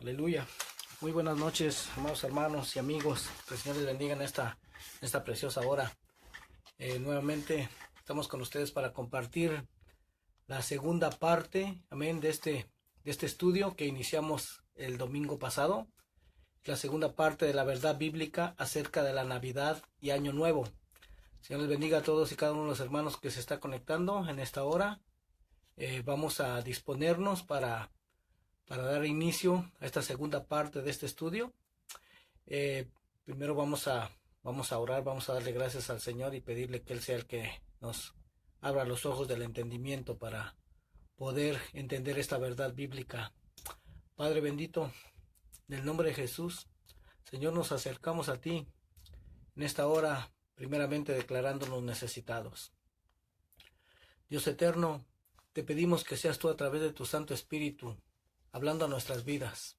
Aleluya. Muy buenas noches, amados hermanos y amigos. Que el Señor les bendiga en esta preciosa hora. Nuevamente estamos con ustedes para compartir la segunda parte, amén, de este estudio que iniciamos el domingo pasado. La segunda parte de la verdad bíblica acerca de la Navidad y Año Nuevo. El Señor les bendiga a todos y cada uno de los hermanos que se está conectando en esta hora. Vamos a disponernos para dar inicio a esta segunda parte de este estudio. Primero vamos a orar, vamos a darle gracias al Señor y pedirle que Él sea el que nos abra los ojos del entendimiento para poder entender esta verdad bíblica. Padre bendito, en el nombre de Jesús, Señor, nos acercamos a ti en esta hora, primeramente declarándonos necesitados. Dios eterno, te pedimos que seas tú a través de tu Santo Espíritu, hablando a nuestras vidas,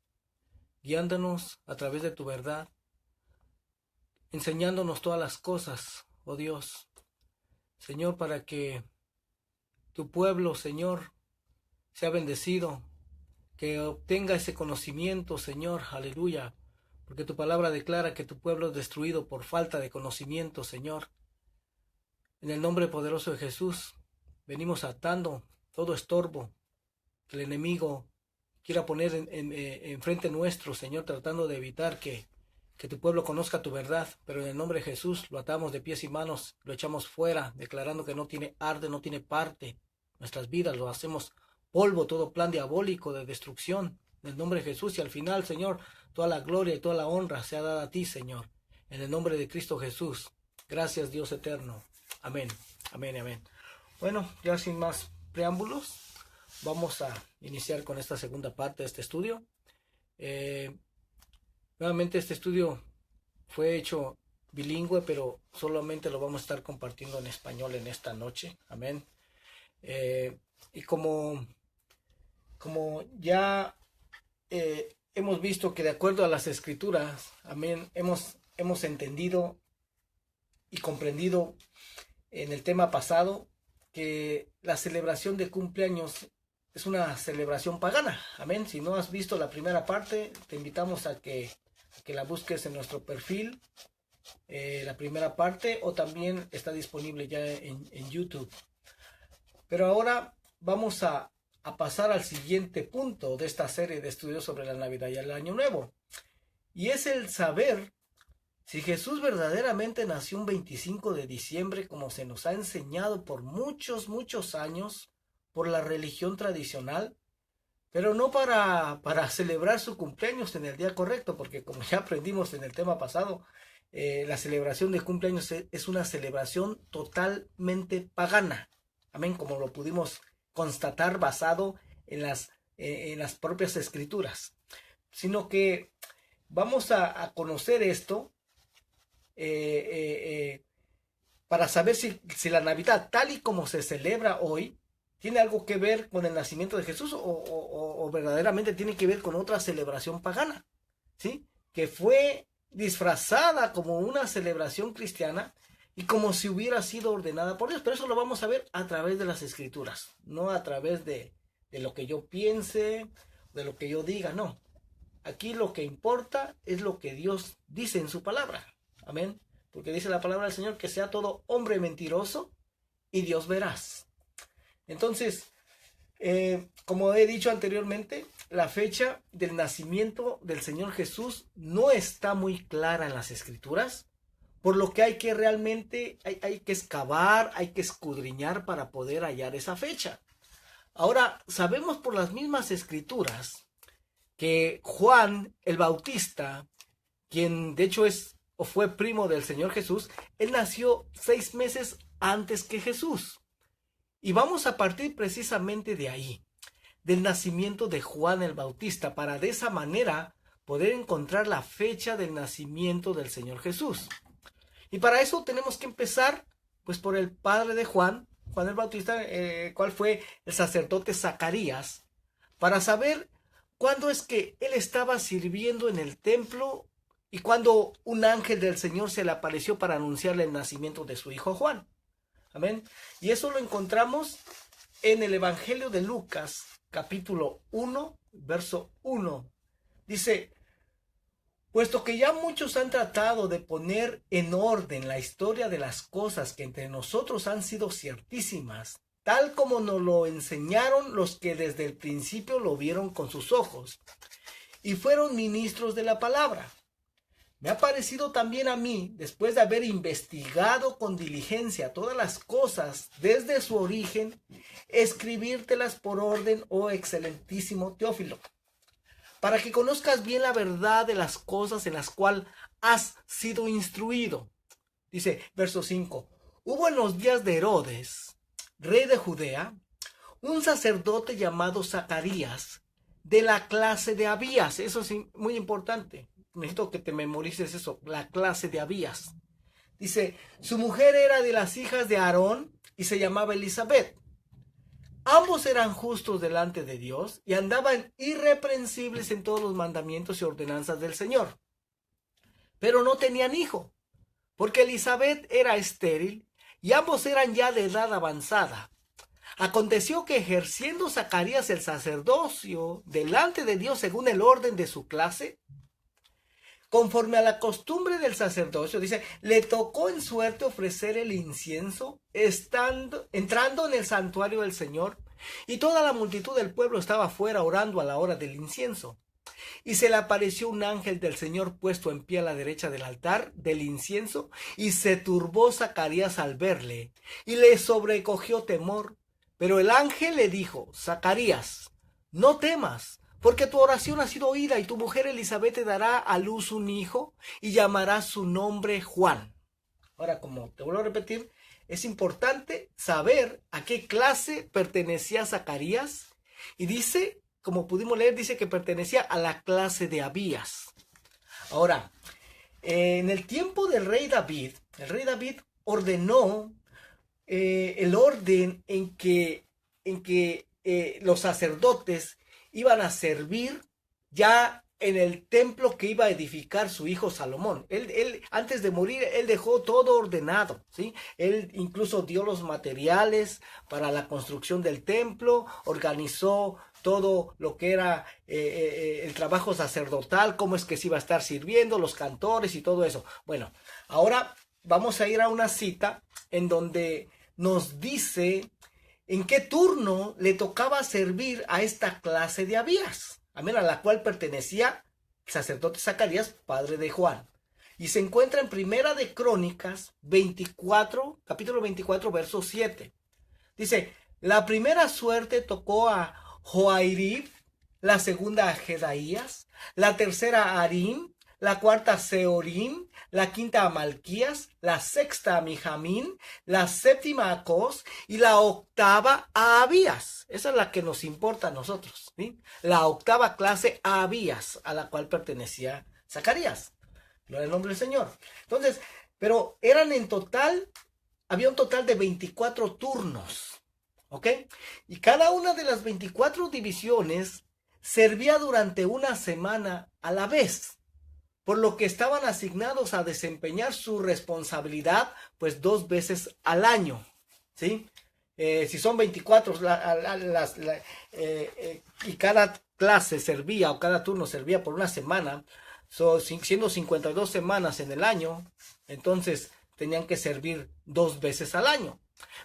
guiándonos a través de tu verdad, enseñándonos todas las cosas, oh Dios, Señor, para que tu pueblo, Señor, sea bendecido, que obtenga ese conocimiento, Señor, aleluya, porque tu palabra declara que tu pueblo es destruido por falta de conocimiento, Señor. En el nombre poderoso de Jesús, venimos atando todo estorbo que el enemigo quiera poner en frente nuestro, Señor, tratando de evitar que tu pueblo conozca tu verdad, pero en el nombre de Jesús lo atamos de pies y manos, lo echamos fuera, declarando que no tiene arte, no tiene parte. Nuestras vidas lo hacemos polvo, todo plan diabólico de destrucción, en el nombre de Jesús, y al final, Señor, toda la gloria y toda la honra sea dada a ti, Señor, en el nombre de Cristo Jesús. Gracias, Dios eterno. Amén, amén y amén. Bueno, ya sin más preámbulos, vamos a iniciar con esta segunda parte de este estudio. Nuevamente este estudio fue hecho bilingüe, pero solamente lo vamos a estar compartiendo en español en esta noche. Amén. Y como ya hemos visto que de acuerdo a las escrituras, amén, hemos entendido y comprendido en el tema pasado que la celebración de cumpleaños es una celebración pagana, amén. Si no has visto la primera parte, te invitamos a que la busques en nuestro perfil, la primera parte, o también está disponible ya en YouTube. Pero ahora vamos a pasar al siguiente punto de esta serie de estudios sobre la Navidad y el Año Nuevo, y es el saber si Jesús verdaderamente nació un 25 de diciembre como se nos ha enseñado por muchos años por la religión tradicional, pero no para celebrar su cumpleaños en el día correcto, porque como ya aprendimos en el tema pasado, la celebración de cumpleaños es una celebración totalmente pagana, amén, como lo pudimos constatar basado en las propias escrituras, sino que vamos a conocer esto para saber si la Navidad, tal y como se celebra hoy, tiene algo que ver con el nacimiento de Jesús o verdaderamente tiene que ver con otra celebración pagana, ¿sí? Que fue disfrazada como una celebración cristiana y como si hubiera sido ordenada por Dios. Pero eso lo vamos a ver a través de las escrituras, no a través de lo que yo piense, de lo que yo diga, no. Aquí lo que importa es lo que Dios dice en su palabra, amén. Porque dice la palabra del Señor que sea todo hombre mentiroso y Dios veraz. Entonces, como he dicho anteriormente, la fecha del nacimiento del Señor Jesús no está muy clara en las escrituras, por lo que hay que realmente, hay que excavar, hay que escudriñar para poder hallar esa fecha. Ahora, sabemos por las mismas escrituras que Juan el Bautista, quien de hecho es o fue primo del Señor Jesús, él nació 6 meses antes que Jesús. Y vamos a partir precisamente de ahí, del nacimiento de Juan el Bautista, para de esa manera poder encontrar la fecha del nacimiento del Señor Jesús. Y para eso tenemos que empezar pues por el padre de Juan el Bautista, cuál fue el sacerdote Zacarías, para saber cuándo es que él estaba sirviendo en el templo y cuando un ángel del Señor se le apareció para anunciarle el nacimiento de su hijo Juan. Amén. Y eso lo encontramos en el Evangelio de Lucas, capítulo 1, verso 1. Dice, puesto que ya muchos han tratado de poner en orden la historia de las cosas que entre nosotros han sido ciertísimas, tal como nos lo enseñaron los que desde el principio lo vieron con sus ojos, y fueron ministros de la palabra. Me ha parecido también a mí, después de haber investigado con diligencia todas las cosas desde su origen, escribírtelas por orden, oh excelentísimo Teófilo, para que conozcas bien la verdad de las cosas en las cuales has sido instruido. Dice, verso 5, hubo en los días de Herodes, rey de Judea, un sacerdote llamado Zacarías, de la clase de Abías. Eso es muy importante. Necesito que te memorices eso, la clase de Abías. Dice, su mujer era de las hijas de Aarón y se llamaba Elizabeth. Ambos eran justos delante de Dios y andaban irreprensibles en todos los mandamientos y ordenanzas del Señor. Pero no tenían hijo, porque Elizabeth era estéril y ambos eran ya de edad avanzada. Aconteció que ejerciendo Zacarías el sacerdocio delante de Dios según el orden de su clase, conforme a la costumbre del sacerdocio, dice, le tocó en suerte ofrecer el incienso, entrando en el santuario del Señor, y toda la multitud del pueblo estaba afuera orando a la hora del incienso. Y se le apareció un ángel del Señor puesto en pie a la derecha del altar del incienso, y se turbó Zacarías al verle, y le sobrecogió temor. Pero el ángel le dijo, Zacarías, no temas, porque tu oración ha sido oída y tu mujer Elizabeth te dará a luz un hijo y llamará su nombre Juan. Ahora, como te vuelvo a repetir, es importante saber a qué clase pertenecía Zacarías. Y dice, como pudimos leer, dice que pertenecía a la clase de Abías. Ahora, en el tiempo del rey David, el rey David ordenó el orden en que los sacerdotes iban a servir ya en el templo que iba a edificar su hijo Salomón. Él antes de morir, él dejó todo ordenado, ¿sí? Él incluso dio los materiales para la construcción del templo, organizó todo lo que era el trabajo sacerdotal, cómo es que se iba a estar sirviendo, los cantores y todo eso. Bueno, ahora vamos a ir a una cita en donde nos dice en qué turno le tocaba servir a esta clase de Abías, amén, a la cual pertenecía el sacerdote Zacarías, padre de Juan. Y se encuentra en Primera de Crónicas 24, capítulo 24, verso 7. Dice, la primera suerte tocó a Joairib, la segunda a Jedaías, la tercera a Harim, la cuarta a Seorim, la quinta a Malquías, la sexta a Mijamín, la séptima a Cos y la octava a Abías. Esa es la que nos importa a nosotros, ¿sí? La octava clase a Abías, a la cual pertenecía Zacarías. Gloria al nombre del Señor. Entonces, pero eran en total, había un total de 24 turnos, ¿ok? Y cada una de las 24 divisiones servía durante una semana a la vez, por lo que estaban asignados a desempeñar su responsabilidad pues 2 veces al año, ¿sí? Si son 24 y cada clase servía o cada turno servía por una semana, siendo 52 semanas en el año, entonces tenían que servir 2 veces al año.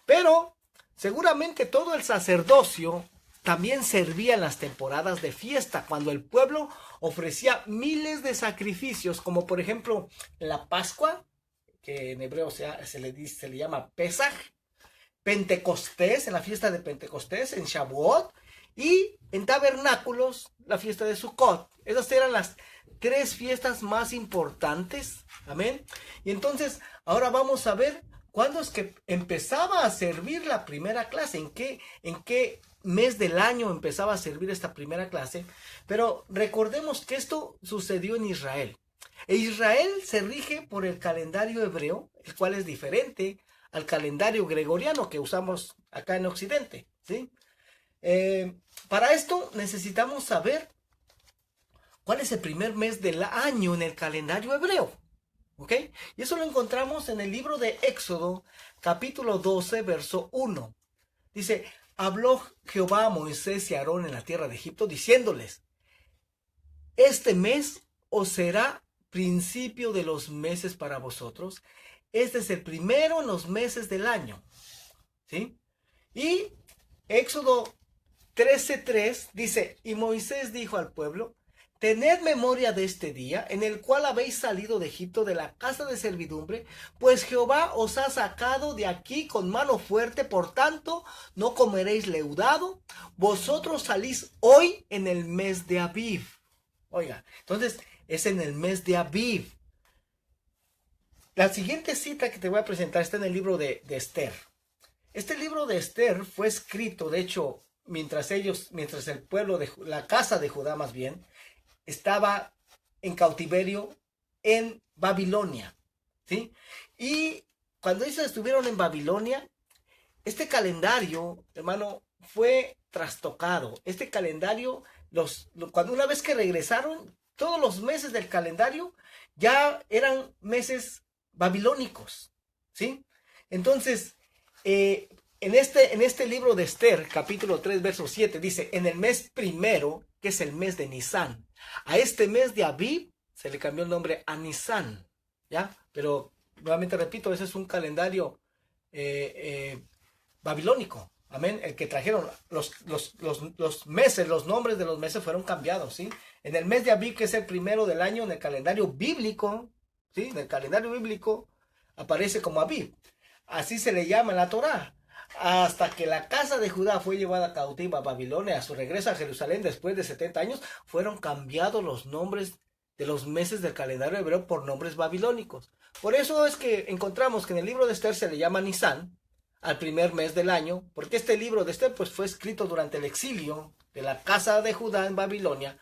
Pero seguramente todo el sacerdocio también servía en las temporadas de fiesta, cuando el pueblo ofrecía miles de sacrificios, como por ejemplo la Pascua, que en hebreo se le llama Pesaj, Pentecostés, en la fiesta de Pentecostés, en Shavuot, y en Tabernáculos, la fiesta de Sukkot. Esas eran las 3 fiestas más importantes, amén. Y entonces, ahora vamos a ver cuándo es que empezaba a servir la primera clase, en qué mes del año empezaba a servir esta primera clase. Pero recordemos que esto sucedió en Israel. E Israel se rige por el calendario hebreo, el cual es diferente al calendario gregoriano que usamos acá en Occidente, ¿sí? Para esto necesitamos saber cuál es el primer mes del año en el calendario hebreo, ¿ok? Y eso lo encontramos en el libro de Éxodo, capítulo 12, verso 1. Dice, habló Jehová a Moisés y a Aarón en la tierra de Egipto, diciéndoles, este mes os será principio de los meses para vosotros. Este es el primero en los meses del año. ¿Sí? Y Éxodo 13:3 dice, y Moisés dijo al pueblo, tened memoria de este día en el cual habéis salido de Egipto de la casa de servidumbre, pues Jehová os ha sacado de aquí con mano fuerte, por tanto no comeréis leudado, vosotros salís hoy en el mes de Aviv. Oiga, entonces es en el mes de Aviv. La siguiente cita que te voy a presentar está en el libro de Esther. Este libro de Esther fue escrito, de hecho, mientras el pueblo de la casa de Judá más bien, estaba en cautiverio en Babilonia, ¿sí? Y cuando ellos estuvieron en Babilonia, este calendario, hermano, fue trastocado. Este calendario, cuando una vez que regresaron, todos los meses del calendario ya eran meses babilónicos, ¿sí? Entonces, en este libro de Esther, capítulo 3, verso 7, dice, en el mes primero, que es el mes de Nisan, a este mes de Aviv se le cambió el nombre a Nisan, ¿ya? Pero, nuevamente repito, ese es un calendario babilónico, amén. El que trajeron los meses, los nombres de los meses fueron cambiados, ¿sí? En el mes de Aviv, que es el primero del año, en el calendario bíblico, ¿sí? En el calendario bíblico aparece como Aviv. Así se le llama en la Torá. Hasta que la casa de Judá fue llevada cautiva a Babilonia, a su regreso a Jerusalén después de 70 años, fueron cambiados los nombres de los meses del calendario hebreo por nombres babilónicos. Por eso es que encontramos que en el libro de Esther se le llama Nisan al primer mes del año, porque este libro de Esther pues, fue escrito durante el exilio de la casa de Judá en Babilonia.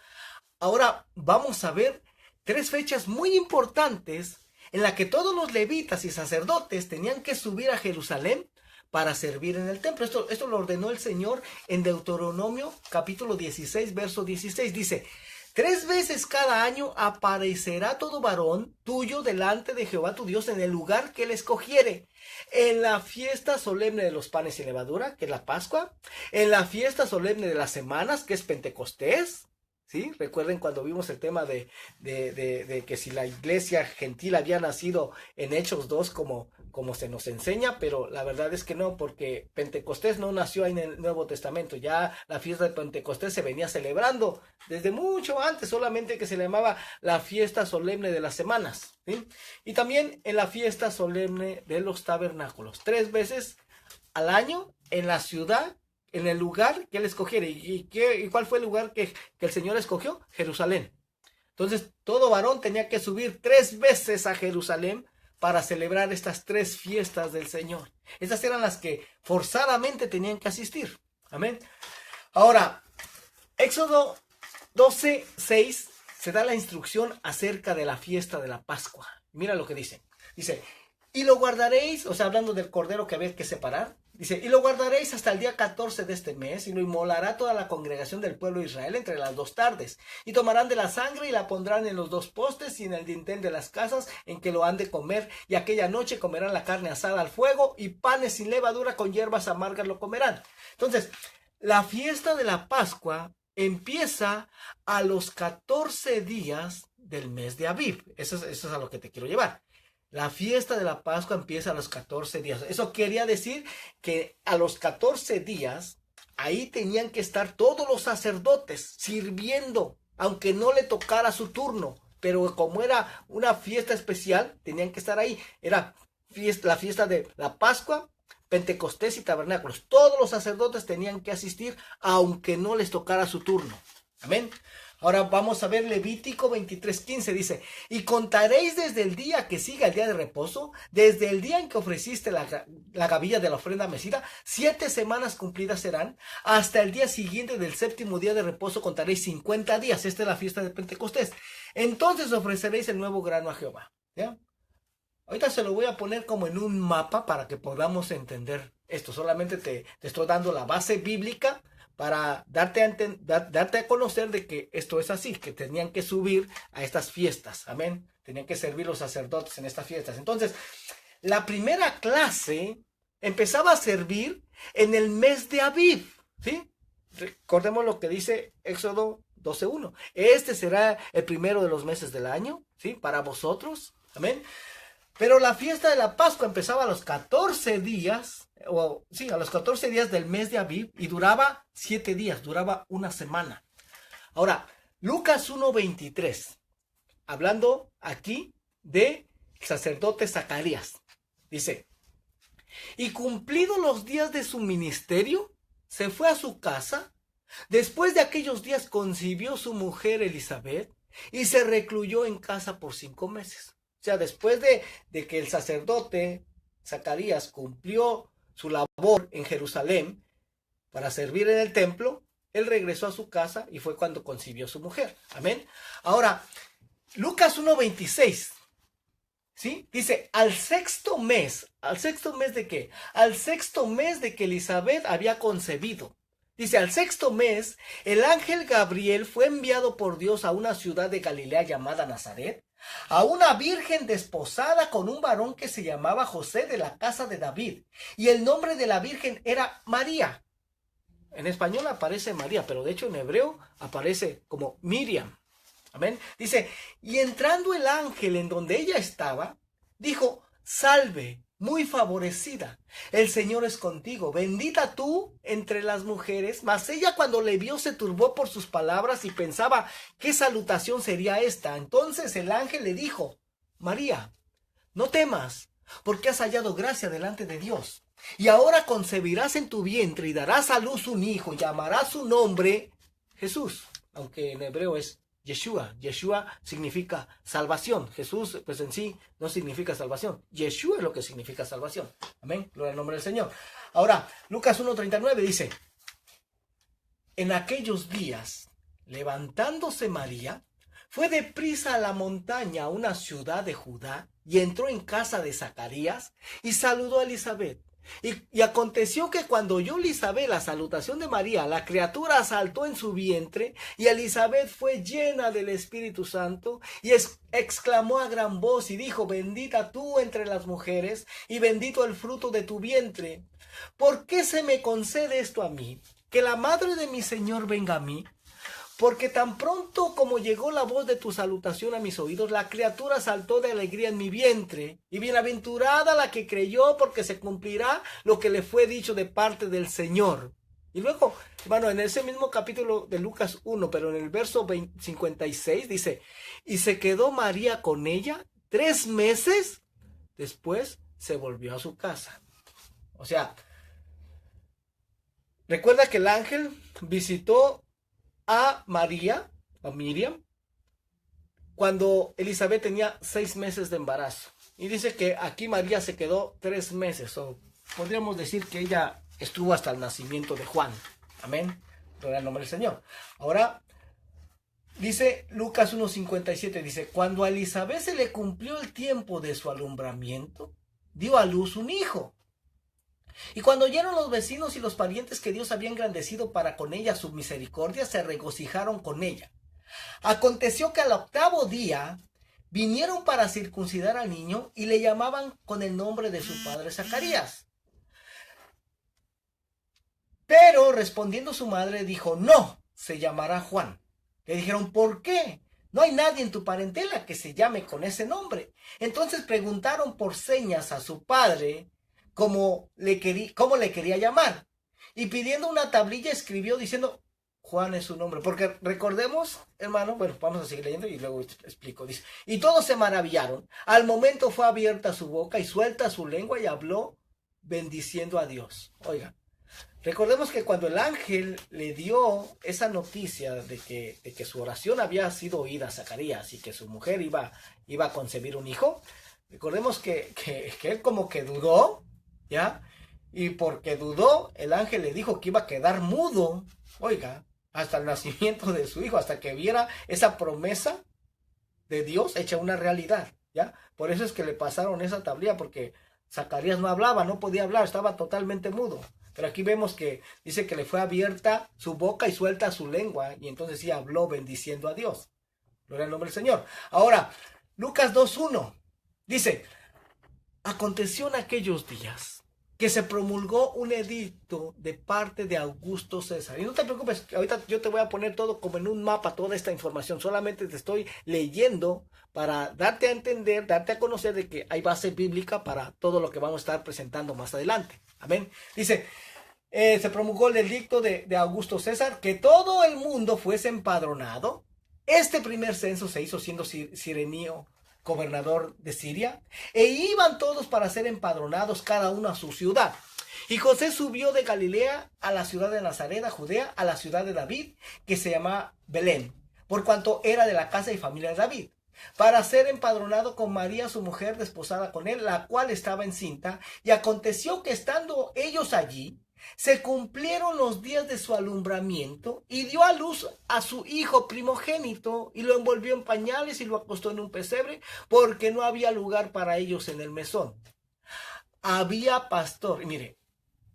Ahora vamos a ver 3 fechas muy importantes en las que todos los levitas y sacerdotes tenían que subir a Jerusalén para servir en el templo. Esto lo ordenó el Señor en Deuteronomio capítulo 16, verso 16. Dice, 3 veces cada año aparecerá todo varón tuyo delante de Jehová tu Dios en el lugar que él escogiere. En la fiesta solemne de los panes sin levadura, que es la Pascua. En la fiesta solemne de las semanas, que es Pentecostés. ¿Sí? Recuerden cuando vimos el tema de que si la iglesia gentil había nacido en Hechos 2 como se nos enseña, pero la verdad es que no, porque Pentecostés no nació en el Nuevo Testamento. Ya la fiesta de Pentecostés se venía celebrando desde mucho antes, solamente que se le llamaba la fiesta solemne de las semanas, ¿sí? Y también en la fiesta solemne de los tabernáculos, 3 veces al año en la ciudad, en el lugar que él escogiera. ¿Y cuál fue el lugar que el Señor escogió? Jerusalén. Entonces, todo varón tenía que subir 3 veces a Jerusalén para celebrar estas 3 fiestas del Señor. Estas eran las que forzadamente tenían que asistir. Amén. Ahora, Éxodo 12:6 se da la instrucción acerca de la fiesta de la Pascua. Mira lo que dice. Dice, y lo guardaréis, o sea, hablando del cordero que había que separar. Dice, y lo guardaréis hasta el día 14 de este mes, y lo inmolará toda la congregación del pueblo de Israel entre las 2 tardes. Y tomarán de la sangre y la pondrán en los 2 postes y en el dintel de las casas en que lo han de comer. Y aquella noche comerán la carne asada al fuego, y panes sin levadura con hierbas amargas lo comerán. Entonces, la fiesta de la Pascua empieza a los 14 días del mes de Aviv. Eso es a lo que te quiero llevar. La fiesta de la Pascua empieza a los 14 días. Eso quería decir que a los 14 días, ahí tenían que estar todos los sacerdotes sirviendo, aunque no le tocara su turno. Pero como era una fiesta especial, tenían que estar ahí. Era la fiesta de la Pascua, Pentecostés y Tabernáculos. Todos los sacerdotes tenían que asistir, aunque no les tocara su turno. Amén. Ahora vamos a ver Levítico 23:15, dice, y contaréis desde el día que siga el día de reposo, desde el día en que ofreciste la gavilla de la ofrenda mecida, 7 semanas cumplidas serán, hasta el día siguiente del 7º día de reposo contaréis 50 días, esta es la fiesta de Pentecostés, entonces ofreceréis el nuevo grano a Jehová, ¿ya? Ahorita se lo voy a poner como en un mapa para que podamos entender esto, solamente te estoy dando la base bíblica, para darte a conocer de que esto es así, que tenían que subir a estas fiestas, amén, tenían que servir los sacerdotes en estas fiestas. Entonces, la primera clase empezaba a servir en el mes de Aviv, ¿sí? Recordemos lo que dice Éxodo 12:1. Este será el primero de los meses del año, ¿sí? Para vosotros. Amén. Pero la fiesta de la Pascua empezaba a los 14 días, a los 14 días del mes de Abib y duraba 7 días, duraba una semana. Ahora, Lucas 1:23, hablando aquí de sacerdote Zacarías, dice: y cumplidos los días de su ministerio, se fue a su casa. Después de aquellos días concibió su mujer Elizabeth y se recluyó en casa por 5 meses. O sea, después de que el sacerdote Zacarías cumplió su labor en Jerusalén para servir en el templo, él regresó a su casa y fue cuando concibió su mujer. Amén. Ahora, Lucas 1:26, ¿sí? Dice, ¿al sexto mes de qué? Al sexto mes de que Elizabeth había concebido. Dice, al sexto mes, el ángel Gabriel fue enviado por Dios a una ciudad de Galilea llamada Nazaret, a una virgen desposada con un varón que se llamaba José, de la casa de David, y el nombre de la virgen era María. En español aparece María, pero de hecho en hebreo aparece como Miriam. Amén. Dice, y entrando el ángel en donde ella estaba, dijo, salve, muy favorecida, el Señor es contigo, bendita tú entre las mujeres. Mas ella, cuando le vio, se turbó por sus palabras y pensaba, ¿qué salutación sería esta? Entonces el ángel le dijo, María, no temas, porque has hallado gracia delante de Dios. Y ahora concebirás en tu vientre y darás a luz un hijo, y llamarás su nombre Jesús, aunque en hebreo es Yeshua. Yeshua significa salvación. Jesús, pues en sí, no significa salvación. Yeshua es lo que significa salvación. Amén. Gloria al nombre del Señor. Ahora, Lucas 1:39 dice, en aquellos días, levantándose María, fue deprisa a la montaña, a una ciudad de Judá, y entró en casa de Zacarías, y saludó a Elizabeth. Y aconteció que cuando oyó Elizabeth la salutación de María, la criatura saltó en su vientre, y Elizabeth fue llena del Espíritu Santo, y exclamó a gran voz y dijo, bendita tú entre las mujeres, y bendito el fruto de tu vientre. ¿Por qué se me concede esto a mí? Que la madre de mi Señor venga a mí. Porque tan pronto como llegó la voz de tu salutación a mis oídos, la criatura saltó de alegría en mi vientre. Y bienaventurada la que creyó, porque se cumplirá lo que le fue dicho de parte del Señor. Y luego, hermano, en ese mismo capítulo de Lucas 1, pero en el verso 56 dice, y se quedó María con ella 3 meses, después se volvió a su casa. O sea, recuerda que el ángel visitó a María, a Miriam, cuando Elizabeth tenía 6 meses de embarazo. Y dice que aquí María se quedó 3 meses, o podríamos decir que ella estuvo hasta el nacimiento de Juan. Amén. Gloria al nombre del Señor. Ahora, dice Lucas 1:57, dice, cuando a Elizabeth se le cumplió el tiempo de su alumbramiento, dio a luz un hijo. Y cuando oyeron los vecinos y los parientes que Dios había engrandecido para con ella su misericordia, se regocijaron con ella. Aconteció que al 8º día vinieron para circuncidar al niño y le llamaban con el nombre de su padre Zacarías. Pero respondiendo su madre dijo, no, se llamará Juan. Le dijeron, ¿por qué? No hay nadie en tu parentela que se llame con ese nombre. Entonces preguntaron por señas a su padre cómo le quería llamar. Y pidiendo una tablilla escribió diciendo, Juan es su nombre. Porque recordemos, hermano, bueno, vamos a seguir leyendo y luego explico. Dice, y todos se maravillaron. Al momento fue abierta su boca y suelta su lengua y habló bendiciendo a Dios. Oiga, recordemos que cuando el ángel le dio esa noticia de que su oración había sido oída a Zacarías y que su mujer iba a concebir un hijo, recordemos que él como que dudó, ¿ya? Y porque dudó, el ángel le dijo que iba a quedar mudo, oiga, hasta el nacimiento de su hijo, hasta que viera esa promesa de Dios hecha una realidad, ¿ya? Por eso es que le pasaron esa tablilla, porque Zacarías no hablaba, no podía hablar, estaba totalmente mudo. Pero aquí vemos que dice que le fue abierta su boca y suelta su lengua, y entonces sí habló bendiciendo a Dios. Gloria al nombre del Señor. Ahora, Lucas 2:1 dice, aconteció en aquellos días que se promulgó un edicto de parte de Augusto César. Y no te preocupes, ahorita yo te voy a poner todo como en un mapa, toda esta información. Solamente te estoy leyendo para darte a entender, darte a conocer de que hay base bíblica para todo lo que vamos a estar presentando más adelante. Amén. Dice, se promulgó el edicto de Augusto César que todo el mundo fuese empadronado. Este primer censo se hizo siendo Cirenio gobernador de Siria, e iban todos para ser empadronados cada uno a su ciudad. Y José subió de Galilea a la ciudad de Nazaret, a Judea, a la ciudad de David, que se llama Belén, por cuanto era de la casa y familia de David, para ser empadronado con María, su mujer, desposada con él, la cual estaba encinta. Y aconteció que estando ellos allí, se cumplieron los días de su alumbramiento, y dio a luz a su hijo primogénito, y lo envolvió en pañales y lo acostó en un pesebre, porque no había lugar para ellos en el mesón. Había pastor. Y mire,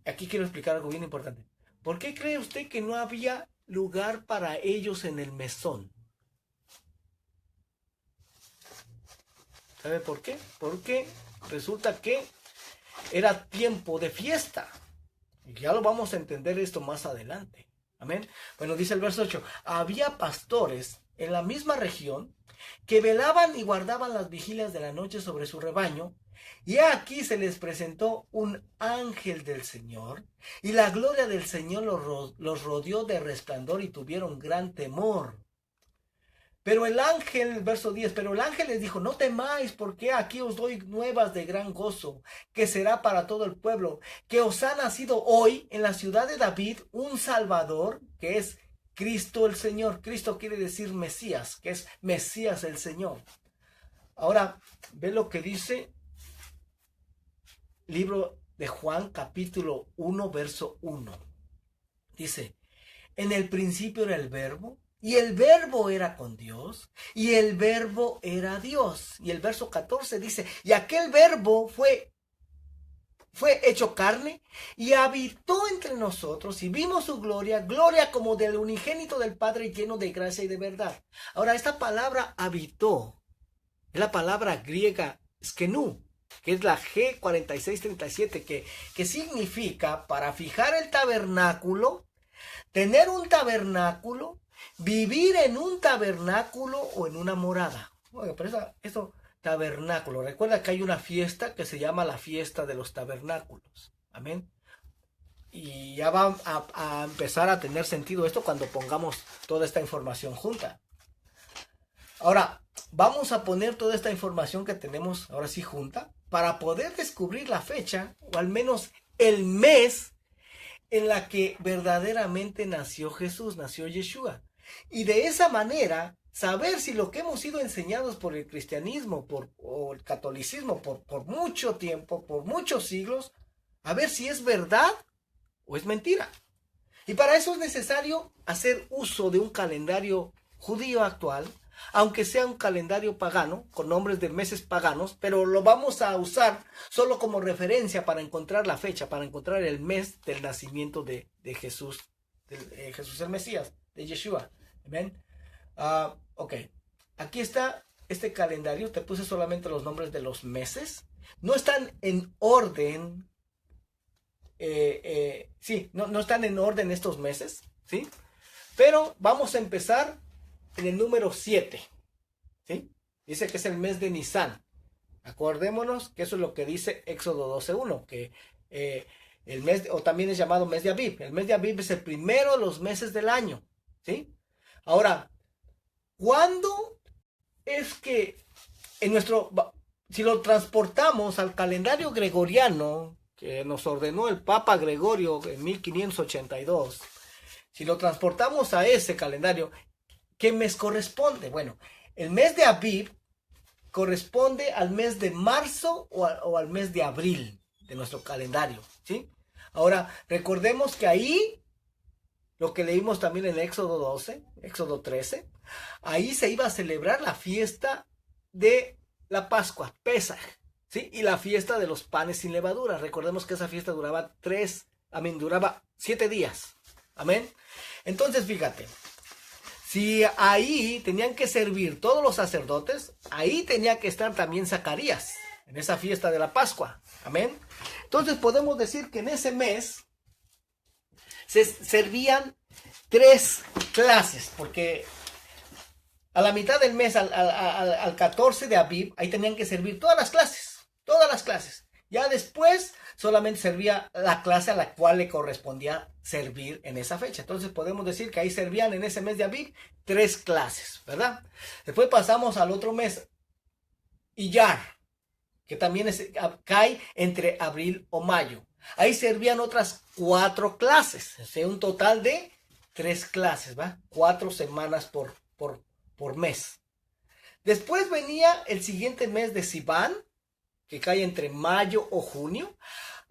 aquí quiero explicar algo bien importante. ¿Por qué cree usted que no había lugar para ellos en el mesón? ¿Sabe por qué? Porque resulta que era tiempo de fiesta. Y ya lo vamos a entender esto más adelante. Amén. Bueno, dice el verso 8. Había pastores en la misma región que velaban y guardaban las vigilias de la noche sobre su rebaño. Y aquí se les presentó un ángel del Señor. Y la gloria del Señor los rodeó de resplandor y tuvieron gran temor. Pero el ángel, verso 10, pero el ángel les dijo, no temáis, porque aquí os doy nuevas de gran gozo, que será para todo el pueblo, que os ha nacido hoy en la ciudad de David un Salvador, que es Cristo el Señor. Cristo quiere decir Mesías, que es Mesías el Señor. Ahora, ve lo que dice libro de Juan, capítulo 1, verso 1. Dice, en el principio era el Verbo, y el Verbo era con Dios, y el Verbo era Dios. Y el verso 14 dice, y aquel Verbo fue hecho carne, y habitó entre nosotros, y vimos su gloria, gloria como del unigénito del Padre, lleno de gracia y de verdad. Ahora, esta palabra habitó, es la palabra griega skenu, que es la G4637, que significa para fijar el tabernáculo, tener un tabernáculo, vivir en un tabernáculo o en una morada. Oiga, pero eso tabernáculo. Recuerda que hay una fiesta que se llama la fiesta de los tabernáculos. Amén. Y ya va a empezar a tener sentido esto cuando pongamos toda esta información junta. Ahora, vamos a poner toda esta información que tenemos ahora sí junta para poder descubrir la fecha o al menos el mes en la que verdaderamente nació Jesús, nació Yeshua. Y de esa manera saber si lo que hemos sido enseñados por el cristianismo o el catolicismo por mucho tiempo, por muchos siglos, a ver si es verdad o es mentira. Y para eso es necesario hacer uso de un calendario judío actual, aunque sea un calendario pagano, con nombres de meses paganos, pero lo vamos a usar solo como referencia para encontrar la fecha, para encontrar el mes del nacimiento de Jesús, de Jesús el Mesías, de Yeshua. ¿Ven? Ok, aquí está este calendario, te puse solamente los nombres de los meses, no están en orden, no están en orden estos meses, ¿sí? Pero vamos a empezar en el número 7, ¿sí? Dice que es el mes de Nisan. Acordémonos que eso es lo que dice Éxodo 12:1, que el mes, o también es llamado mes de Abib. El mes de Abib es el primero de los meses del año, ¿sí? Ahora, ¿cuándo es que si lo transportamos al calendario gregoriano que nos ordenó el Papa Gregorio en 1582, si lo transportamos a ese calendario, ¿qué mes corresponde? Bueno, el mes de Abib corresponde al mes de marzo o al mes de abril de nuestro calendario, ¿sí? Ahora, recordemos que ahí, lo que leímos también en Éxodo 12, Éxodo 13, ahí se iba a celebrar la fiesta de la Pascua, Pesaj, ¿sí? Y la fiesta de los panes sin levadura. Recordemos que esa fiesta duraba 7 días. Amén. Entonces, fíjate, si ahí tenían que servir todos los sacerdotes, ahí tenía que estar también Zacarías. en esa fiesta de la Pascua. Amén. Entonces podemos decir que en ese mes se servían 3 clases, porque a la mitad del mes, al 14 de Aviv, ahí tenían que servir todas las clases. Ya después solamente servía la clase a la cual le correspondía servir en esa fecha. Entonces podemos decir que ahí servían en ese mes de Aviv 3 clases, ¿verdad? Después pasamos al otro mes, Iyar, que también cae entre abril o mayo. Ahí servían otras 4 clases, o sea, un total de 3 clases, ¿va? 4 semanas por mes. Después venía el siguiente mes de Sivan, que cae entre mayo o junio.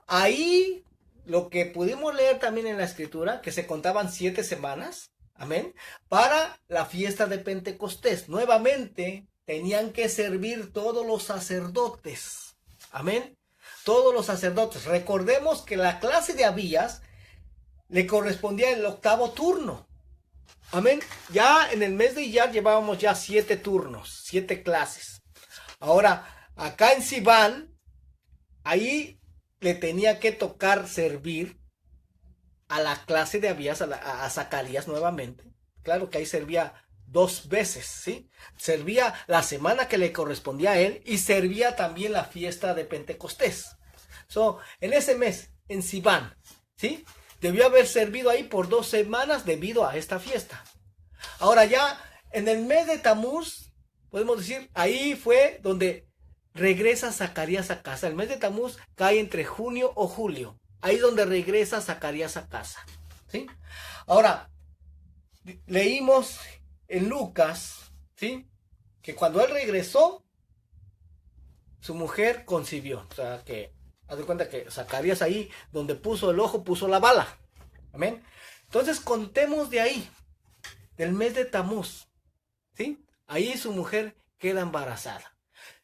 Ahí lo que pudimos leer también en la escritura, que se contaban 7 semanas, amén, para la fiesta de Pentecostés. Nuevamente tenían que servir todos los sacerdotes, amén, todos los sacerdotes. Recordemos que la clase de Abías le correspondía el 8º turno. Amén. Ya en el mes de Iyar llevábamos ya 7 turnos, 7 clases. Ahora, acá en Sivan, ahí le tenía que tocar servir a la clase de Abías, a Zacarías nuevamente. Claro que ahí servía 2 veces, ¿sí? Servía la semana que le correspondía a él y servía también la fiesta de Pentecostés. En ese mes, en Sivan, ¿sí? Debió haber servido ahí por 2 semanas debido a esta fiesta. Ahora ya en el mes de Tamuz, podemos decir, ahí fue donde regresa Zacarías a casa. El mes de Tamuz cae entre junio o julio. Ahí es donde regresa Zacarías a casa, ¿sí? Ahora, leímos en Lucas, ¿sí?, que cuando él regresó, su mujer concibió. O sea, que haz de cuenta que Zacarías ahí, donde puso el ojo, puso la bala. Amén. Entonces contemos de ahí, del mes de Tamuz, ¿sí? Ahí su mujer queda embarazada.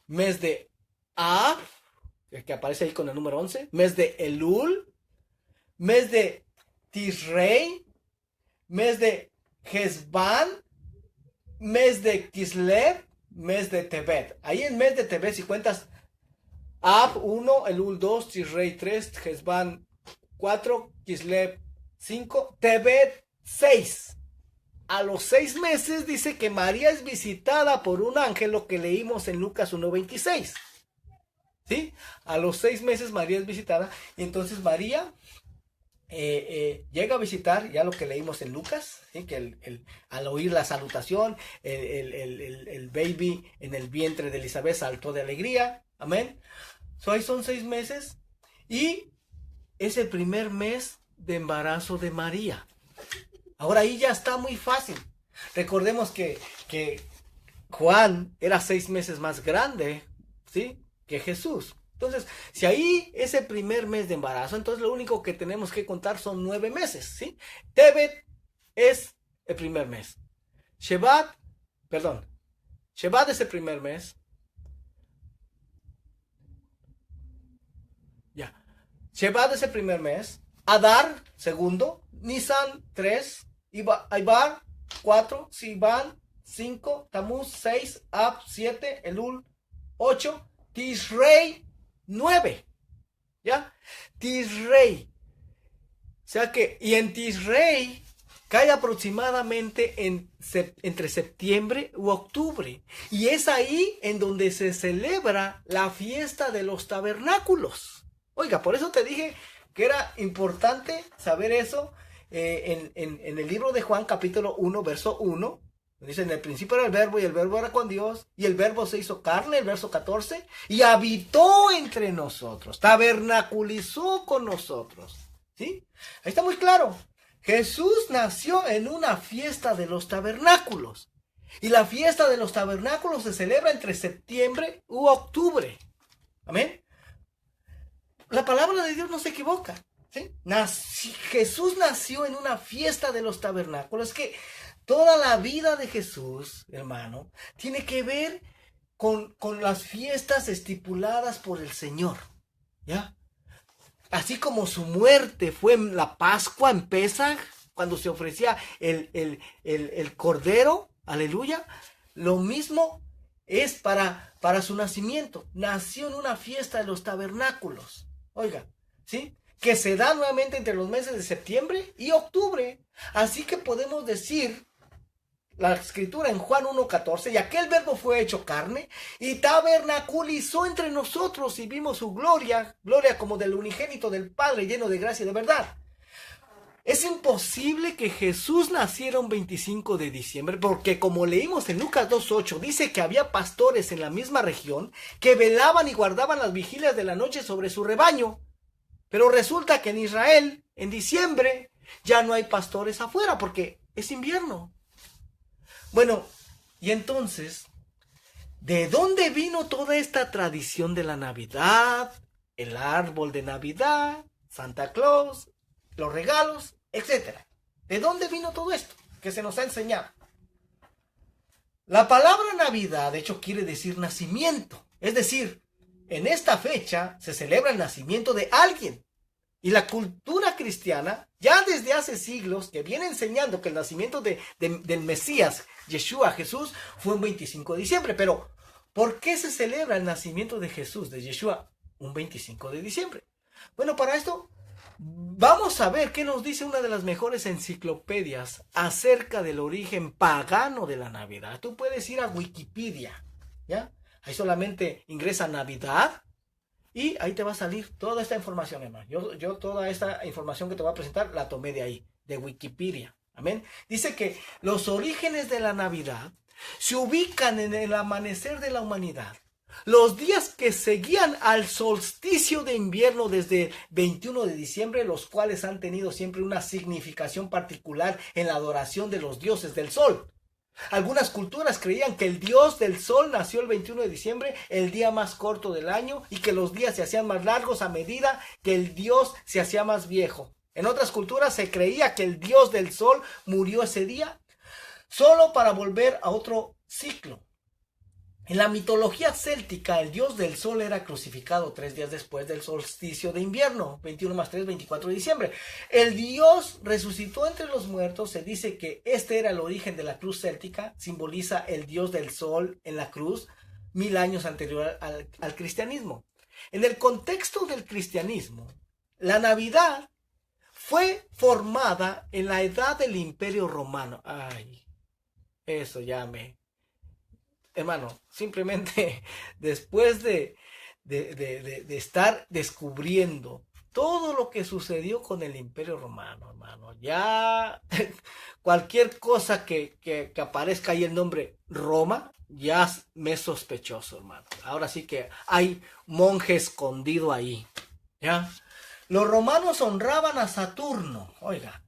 Mes de Av, que aparece ahí con el número 11. Mes de Elul. Mes de Tisrei. Mes de Hesban. Mes de Kislev. Mes de Tebet. Ahí en mes de Tebet, si cuentas Av 1, Elul 2, Tisrei 3, Hesban 4, Kislev 5, Tebet 6. A los 6 meses dice que María es visitada por un ángel, lo que leímos en Lucas 1:26. ¿Sí? A los 6 meses María es visitada, y entonces María llega a visitar, ya lo que leímos en Lucas, ¿sí?, que al oír la salutación, el baby en el vientre de Elizabeth saltó de alegría. Amén. Ahí son 6 meses y es el primer mes de embarazo de María. Ahora ahí ya está muy fácil. Recordemos que Juan era 6 meses más grande, ¿sí?, que Jesús. Entonces, si ahí es el primer mes de embarazo, entonces lo único que tenemos que contar son 9 meses, ¿sí? Tebet es el primer mes. Shevat es el primer mes. Ya. Shevat es el primer mes. Adar, segundo. Nisan, 3. Ibar, 4. Sivan, 5. Tamuz, 6. Ab, 7. Elul, 8. Tisrei, 9. ¿Ya? Tisrei. O sea que, y en Tisrei cae aproximadamente entre septiembre u octubre. Y es ahí en donde se celebra la fiesta de los tabernáculos. Oiga, por eso te dije que era importante saber eso. En el libro de Juan, capítulo 1, verso 1. Dice, en el principio era el verbo, y el verbo era con Dios, y el verbo se hizo carne, el verso 14, y habitó entre nosotros, tabernaculizó con nosotros, ¿sí? Ahí está muy claro. Jesús nació en una fiesta de los tabernáculos, y la fiesta de los tabernáculos se celebra entre septiembre u octubre. Amén. La palabra de Dios no se equivoca, ¿sí? Jesús nació en una fiesta de los tabernáculos. Que toda la vida de Jesús, hermano, tiene que ver con las fiestas estipuladas por el Señor, ¿ya? Así como su muerte fue en la Pascua, en Pesaj, cuando se ofrecía el cordero, aleluya. Lo mismo es para su nacimiento. Nació en una fiesta de los tabernáculos. Oiga, ¿sí? Que se da nuevamente entre los meses de septiembre y octubre. Así que podemos decir la escritura en Juan 1:14, y aquel verbo fue hecho carne y tabernaculizó entre nosotros y vimos su gloria, gloria como del unigénito del Padre, lleno de gracia y de verdad. Es imposible que Jesús naciera un 25 de diciembre, porque como leímos en Lucas 2:8, dice que había pastores en la misma región que velaban y guardaban las vigilias de la noche sobre su rebaño. Pero resulta que en Israel, en diciembre, ya no hay pastores afuera porque es invierno. Bueno, y entonces, ¿de dónde vino toda esta tradición de la Navidad, el árbol de Navidad, Santa Claus, los regalos, etcétera? ¿De dónde vino todo esto que se nos ha enseñado? La palabra Navidad, de hecho, quiere decir nacimiento. Es decir, en esta fecha se celebra el nacimiento de alguien. Y la cultura cristiana, ya desde hace siglos, que viene enseñando que el nacimiento del Mesías, Yeshua, Jesús, fue un 25 de diciembre. Pero, ¿por qué se celebra el nacimiento de Jesús, de Yeshua, un 25 de diciembre? Bueno, para esto, vamos a ver qué nos dice una de las mejores enciclopedias acerca del origen pagano de la Navidad. Tú puedes ir a Wikipedia, ¿ya? Ahí solamente ingresa Navidad y ahí te va a salir toda esta información, hermano. Yo toda esta información que te voy a presentar la tomé de ahí, de Wikipedia. Amén. Dice que los orígenes de la Navidad se ubican en el amanecer de la humanidad. Los días que seguían al solsticio de invierno desde el 21 de diciembre, los cuales han tenido siempre una significación particular en la adoración de los dioses del sol. Algunas culturas creían que el dios del sol nació el 21 de diciembre, el día más corto del año, y que los días se hacían más largos a medida que el dios se hacía más viejo. En otras culturas se creía que el dios del sol murió ese día, solo para volver a otro ciclo. En la mitología céltica, el dios del sol era crucificado 3 días después del solsticio de invierno, 21 más 3, 24 de diciembre. El dios resucitó entre los muertos. Se dice que este era el origen de la cruz céltica, simboliza el dios del sol en la cruz, 1000 años anterior al cristianismo. En el contexto del cristianismo, la Navidad fue formada en la edad del Imperio Romano. Ay, eso ya me... Hermano, simplemente después de estar descubriendo todo lo que sucedió con el Imperio Romano, hermano, ya cualquier cosa que aparezca ahí el nombre Roma, ya me es sospechoso, hermano. Ahora sí que hay monje escondido ahí, ¿ya? Los romanos honraban a Saturno, oiga,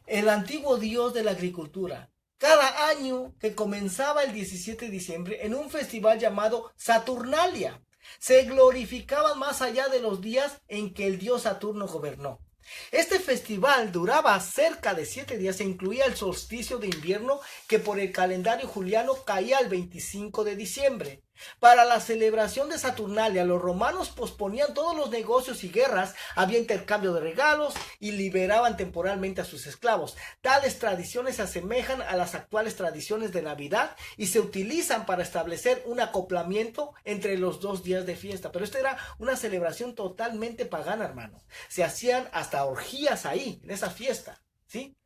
el antiguo dios de la agricultura. Cada año que comenzaba el 17 de diciembre en un festival llamado Saturnalia, se glorificaban más allá de los días en que el dios Saturno gobernó. Este festival duraba cerca de 7 días e incluía el solsticio de invierno, que por el calendario juliano caía el 25 de diciembre. Para la celebración de Saturnalia, los romanos posponían todos los negocios y guerras, había intercambio de regalos y liberaban temporalmente a sus esclavos. Tales tradiciones se asemejan a las actuales tradiciones de Navidad y se utilizan para establecer un acoplamiento entre los dos días de fiesta. Pero esta era una celebración totalmente pagana, hermano. Se hacían hasta orgías ahí, en esa fiesta, ¿sí?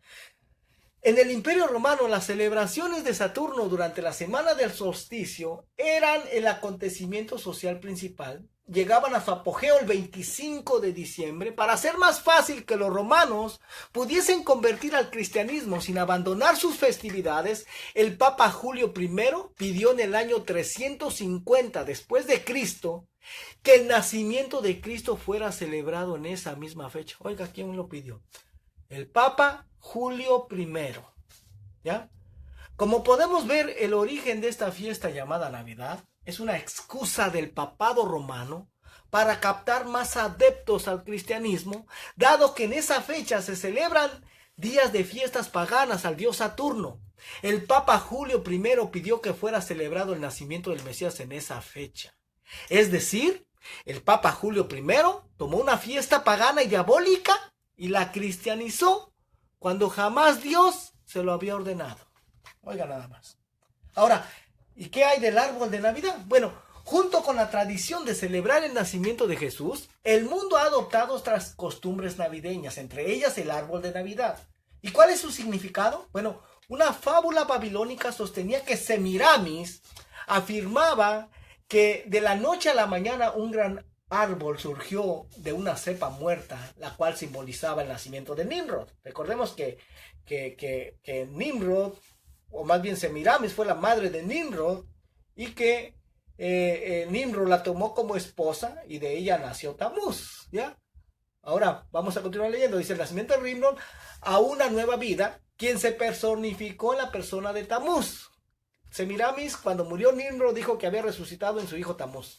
En el Imperio Romano, las celebraciones de Saturno durante la semana del solsticio eran el acontecimiento social principal. Llegaban a su apogeo el 25 de diciembre. Para hacer más fácil que los romanos pudiesen convertir al cristianismo sin abandonar sus festividades, el Papa Julio I pidió en el año 350 después de Cristo que el nacimiento de Cristo fuera celebrado en esa misma fecha. Oiga, ¿quién lo pidió? El Papa Julio I, ¿ya? Como podemos ver, el origen de esta fiesta llamada Navidad es una excusa del papado romano para captar más adeptos al cristianismo, dado que en esa fecha se celebran días de fiestas paganas al dios Saturno. El Papa Julio I pidió que fuera celebrado el nacimiento del Mesías en esa fecha. Es decir, el Papa Julio I tomó una fiesta pagana y diabólica y la cristianizó cuando jamás Dios se lo había ordenado. Oiga nada más. Ahora, ¿Y qué hay del árbol de Navidad? Bueno, junto con la tradición de celebrar el nacimiento de Jesús, el mundo ha adoptado otras costumbres navideñas, entre ellas el árbol de Navidad. ¿Y cuál es su significado? Bueno, una fábula babilónica sostenía que Semiramis afirmaba que de la noche a la mañana un gran árbol surgió de una cepa muerta, la cual simbolizaba el nacimiento de Nimrod. Recordemos que Nimrod, o más bien Semiramis, fue la madre de Nimrod, y que Nimrod la tomó como esposa y de ella nació Tamuz, ¿ya? Ahora vamos a continuar leyendo. Dice: el nacimiento de Nimrod a una nueva vida, quien se personificó en la persona de Tamuz. Semiramis, cuando murió Nimrod, dijo que había resucitado en su hijo Tamuz.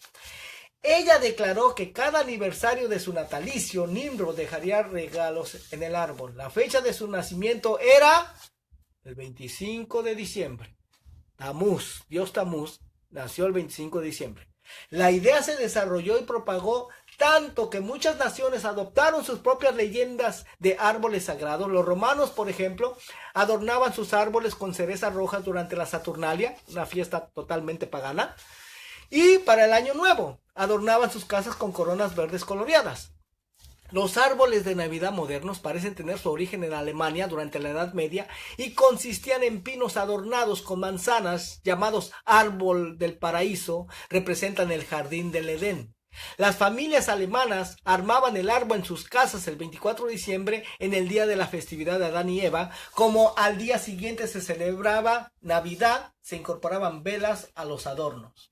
Ella declaró que cada aniversario de su natalicio, Nimrod dejaría regalos en el árbol. La fecha de su nacimiento era el 25 de diciembre. Tamuz, Dios Tamuz, nació el 25 de diciembre. La idea se desarrolló y propagó tanto que muchas naciones adoptaron sus propias leyendas de árboles sagrados. Los romanos, por ejemplo, adornaban sus árboles con cerezas rojas durante la Saturnalia, una fiesta totalmente pagana. Y para el Año Nuevo, adornaban sus casas con coronas verdes coloreadas. Los árboles de Navidad modernos parecen tener su origen en Alemania durante la Edad Media y consistían en pinos adornados con manzanas, llamados árbol del paraíso, representan el jardín del Edén. Las familias alemanas armaban el árbol en sus casas el 24 de diciembre, en el día de la festividad de Adán y Eva. Como al día siguiente se celebraba Navidad, se incorporaban velas a los adornos.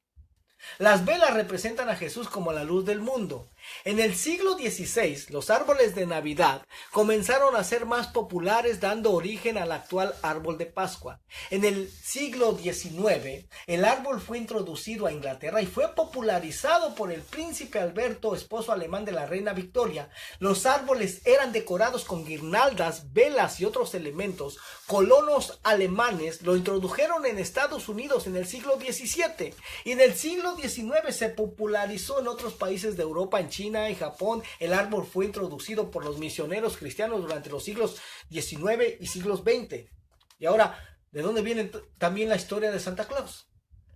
Las velas representan a Jesús como la luz del mundo. En el siglo XVI, los árboles de Navidad comenzaron a ser más populares, dando origen al actual árbol de Pascua. En el siglo XIX, el árbol fue introducido a Inglaterra y fue popularizado por el príncipe Alberto, esposo alemán de la reina Victoria. Los árboles eran decorados con guirnaldas, velas y otros elementos. Colonos alemanes lo introdujeron en Estados Unidos en el siglo XVII, y en el siglo XIX se popularizó en otros países de Europa, en China y Japón. El árbol fue introducido por los misioneros cristianos durante los siglos XIX y siglos XX. Y ahora, ¿de dónde viene también la historia de Santa Claus?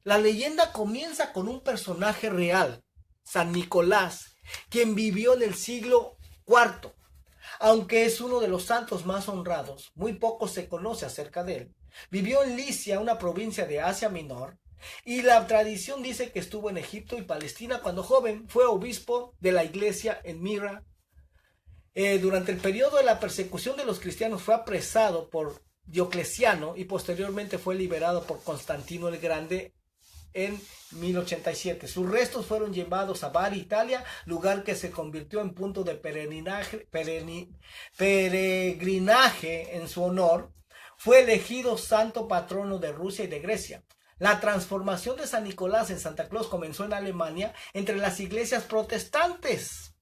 La leyenda comienza con un personaje real, San Nicolás, quien vivió en el siglo IV. Aunque es uno de los santos más honrados, muy poco se conoce acerca de él. Vivió en Licia, una provincia de Asia Menor, y la tradición dice que estuvo en Egipto y Palestina cuando joven. Fue obispo de la iglesia en Mira. Durante el periodo de la persecución de los cristianos fue apresado por Diocleciano y posteriormente fue liberado por Constantino el Grande en 1087. Sus restos fueron llevados a Bari, Italia, lugar que se convirtió en punto de peregrinaje en su honor. Fue elegido santo patrono de Rusia y de Grecia. La transformación de San Nicolás en Santa Claus comenzó en Alemania entre las iglesias protestantes.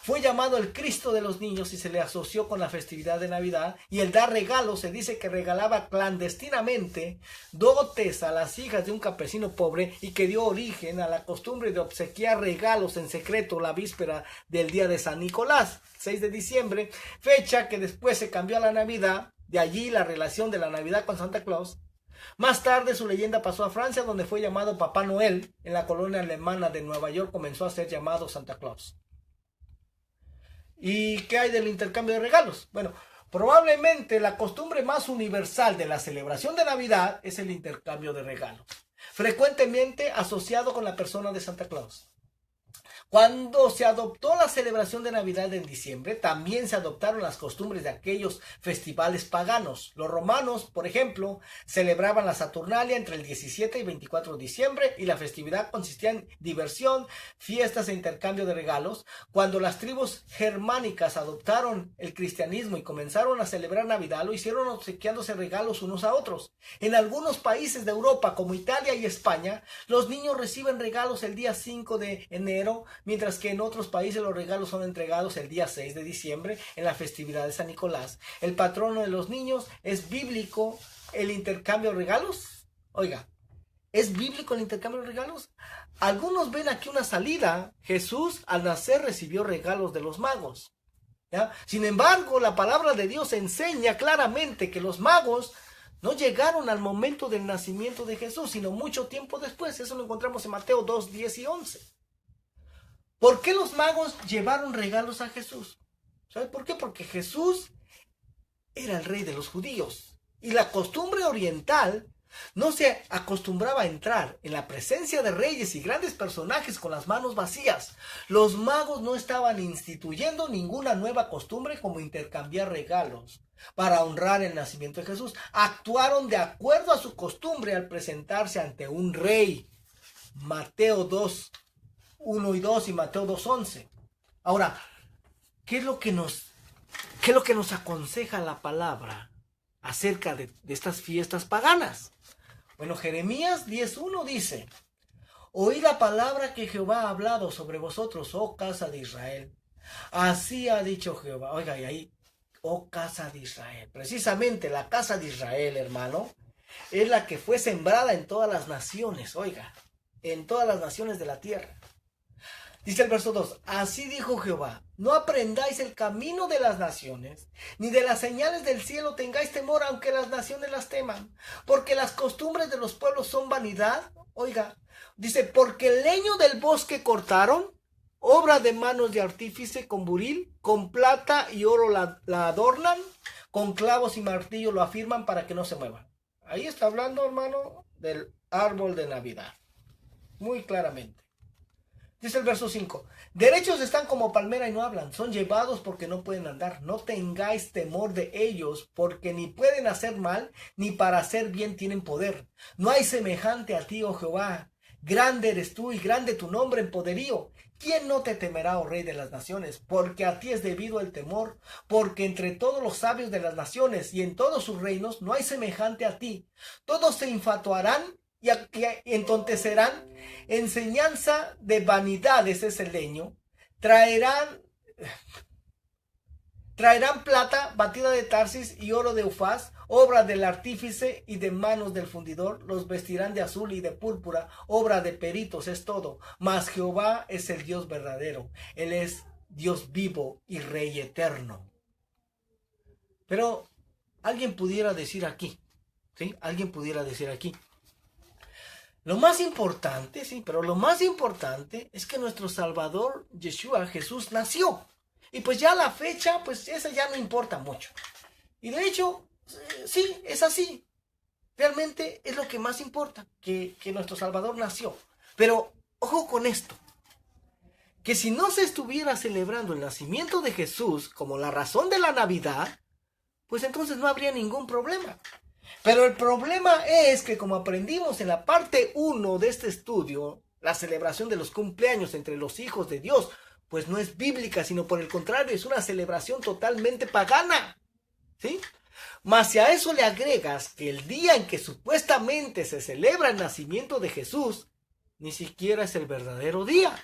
Fue llamado el Cristo de los niños y se le asoció con la festividad de Navidad, y el dar regalos. Se dice que regalaba clandestinamente dotes a las hijas de un campesino pobre, y que dio origen a la costumbre de obsequiar regalos en secreto la víspera del día de San Nicolás, 6 de diciembre, fecha que después se cambió a la Navidad. De allí la relación de la Navidad con Santa Claus. Más tarde su leyenda pasó a Francia, donde fue llamado Papá Noel. En la colonia alemana de Nueva York comenzó a ser llamado Santa Claus. ¿Y qué hay del intercambio de regalos? Bueno, probablemente la costumbre más universal de la celebración de Navidad es el intercambio de regalos, frecuentemente asociado con la persona de Santa Claus. Cuando se adoptó la celebración de Navidad en diciembre, también se adoptaron las costumbres de aquellos festivales paganos. Los romanos, por ejemplo, celebraban la Saturnalia entre el 17 y 24 de diciembre, y la festividad consistía en diversión, fiestas e intercambio de regalos. Cuando las tribus germánicas adoptaron el cristianismo y comenzaron a celebrar Navidad, lo hicieron obsequiándose regalos unos a otros. En algunos países de Europa, como Italia y España, los niños reciben regalos el día 5 de enero, mientras que en otros países los regalos son entregados el día 6 de diciembre, en la festividad de San Nicolás. El patrono de los niños. ¿Es bíblico el intercambio de regalos? Oiga, ¿es bíblico el intercambio de regalos? Algunos ven aquí una salida. Jesús al nacer recibió regalos de los magos, ¿ya? Sin embargo, la palabra de Dios enseña claramente que los magos No llegaron al momento del nacimiento de Jesús, sino mucho tiempo después. Eso lo encontramos en Mateo 2, 10 y 11. ¿Por qué los magos llevaron regalos a Jesús? ¿Sabes por qué? Porque Jesús era el rey de los judíos. Y la costumbre oriental no se acostumbraba a entrar en la presencia de reyes y grandes personajes con las manos vacías. Los magos no estaban instituyendo ninguna nueva costumbre como intercambiar regalos para honrar el nacimiento de Jesús. Actuaron de acuerdo a su costumbre al presentarse ante un rey. Mateo 2, 1 y 2 y Mateo 2, 11. Ahora, ¿qué es lo que nos aconseja la palabra acerca de estas fiestas paganas? Bueno, Jeremías 10:1 dice: oí la palabra que Jehová ha hablado sobre vosotros, oh casa de Israel. Así ha dicho Jehová. Oiga, y ahí, oh casa de Israel. Precisamente la casa de Israel, hermano, es la que fue sembrada en todas las naciones. Oiga, en todas las naciones de la tierra. Dice el verso 2, así dijo Jehová, no aprendáis el camino de las naciones, ni de las señales del cielo tengáis temor, aunque las naciones las teman, porque las costumbres de los pueblos son vanidad. Oiga, dice, porque el leño del bosque cortaron, obra de manos de artífice con buril, con plata y oro la adornan, con clavos y martillo lo afirman para que no se mueva. Ahí está hablando, hermano, del árbol de Navidad, muy claramente. Dice el verso 5, derechos están como palmera y no hablan, son llevados porque no pueden andar. No tengáis temor de ellos, porque ni pueden hacer mal, ni para hacer bien tienen poder. No hay semejante a ti, oh Jehová. Grande eres tú y grande tu nombre en poderío. ¿Quién no te temerá, oh Rey de las naciones? Porque a ti es debido el temor, porque entre todos los sabios de las naciones y en todos sus reinos no hay semejante a ti. Todos se infatuarán y entontecerán. Enseñanza de vanidades es el leño. Traerán plata batida de Tarsis y oro de Ufaz, obra del artífice y de manos del fundidor. Los vestirán de azul y de púrpura, obra de peritos es todo. Mas Jehová es el Dios verdadero. Él es Dios vivo y Rey eterno. Pero alguien pudiera decir aquí, ¿sí? Alguien pudiera decir aquí, lo más importante, sí, pero lo más importante es que nuestro Salvador, Yeshua, Jesús, nació. Y pues ya la fecha, pues esa ya no importa mucho. Y de hecho, sí, es así. Realmente es lo que más importa, que nuestro Salvador nació. Pero ojo con esto, que si no se estuviera celebrando el nacimiento de Jesús como la razón de la Navidad, pues entonces no habría ningún problema. Pero el problema es que, como aprendimos en la parte 1 de este estudio, la celebración de los cumpleaños entre los hijos de Dios, pues no es bíblica, sino por el contrario, es una celebración totalmente pagana, ¿sí? Mas si a eso le agregas que el día en que supuestamente se celebra el nacimiento de Jesús, ni siquiera es el verdadero día,